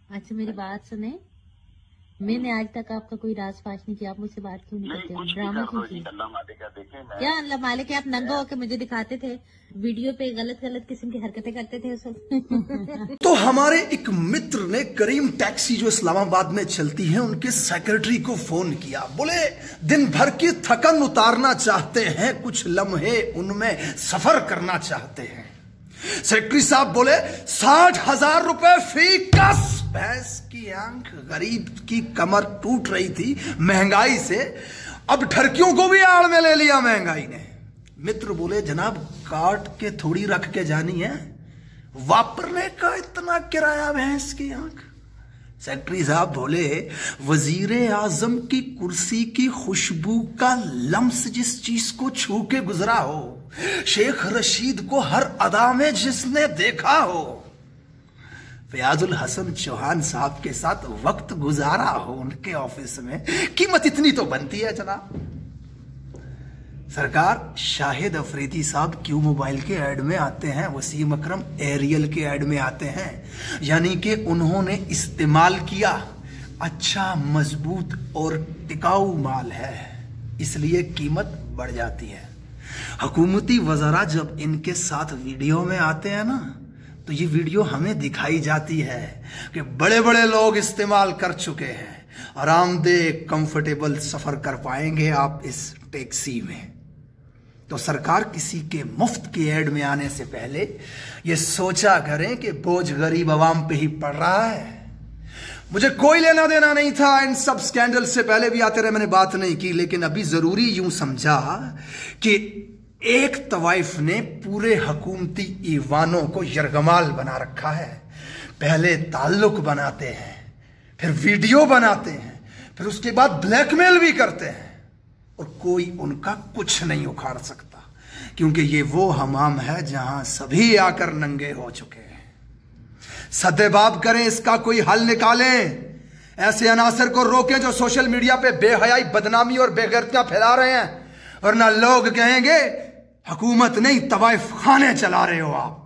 अच्छा मेरी बात सुने, मैंने आज तक आपका कोई राज फाश नहीं किया, आप मुझसे बात क्यों नहीं करते? ड्रामा क्यों किया? क्या अल्लाह मालिक है, आप नंगा होकर मुझे दिखाते थे वीडियो पे, गलत गलत किस्म की हरकतें करते थे उस वक्त। तो हमारे एक मित्र ने करीम टैक्सी जो इस्लामाबाद में चलती है उनके सेक्रेटरी को फोन किया। बोले दिन भर की थकन उतारना चाहते हैं, कुछ लम्हे उनमें सफर करना चाहते हैं। सेक्रेटरी साहब बोले 60,000 रुपए फी कस। भैंस की आंख, गरीब की कमर टूट रही थी महंगाई से, अब ठरकियों को भी आड़ में ले लिया महंगाई ने। मित्र बोले जनाब काट के थोड़ी रख के जानी है, वापरने का इतना किराया भैंस की आंख। सेक्रेटरी साहब बोले वजीरे आजम की कुर्सी की खुशबू का लम्स जिस चीज को छू के गुजरा हो, शेख रशीद को हर अदा में जिसने देखा हो, फयाजुल हसन चौहान साहब के साथ वक्त गुजारा हो उनके ऑफिस में, कीमत इतनी तो बनती है जनाब। सरकार शाहिद अफरीदी साहब क्यू मोबाइल के ऐड में आते हैं, वसीम अकरम एरियल के ऐड में आते हैं, यानी कि उन्होंने इस्तेमाल किया अच्छा मजबूत और टिकाऊ माल है, इसलिए कीमत बढ़ जाती है। हुकूमती वज़रा जब इनके साथ वीडियो में आते हैं ना, तो ये वीडियो हमें दिखाई जाती है कि बड़े बड़े लोग इस्तेमाल कर चुके हैं, आरामदेह कंफर्टेबल सफर कर पाएंगे आप इस टैक्सी में। तो सरकार किसी के मुफ्त के ऐड में आने से पहले ये सोचा करें कि बोझ गरीब आवाम पे ही पड़ रहा है। मुझे कोई लेना देना नहीं था इन सब स्कैंडल से, पहले भी आते रहे, मैंने बात नहीं की, लेकिन अभी जरूरी यूं समझा कि एक तवाइफ ने पूरे हुकूमती ईवानों को यरगमाल बना रखा है। पहले ताल्लुक बनाते हैं, फिर वीडियो बनाते हैं, फिर उसके बाद ब्लैकमेल भी करते हैं, और कोई उनका कुछ नहीं उखाड़ सकता, क्योंकि ये वो हमाम है जहां सभी आकर नंगे हो चुके हैं। सदेबाब करें, इसका कोई हल निकालें, ऐसे अनासर को रोकें जो सोशल मीडिया पे बेहयाई, बदनामी और बेगैरतियां फैला रहे हैं, वरना लोग कहेंगे हुकूमत नहीं तवाइफ खाने चला रहे हो आप।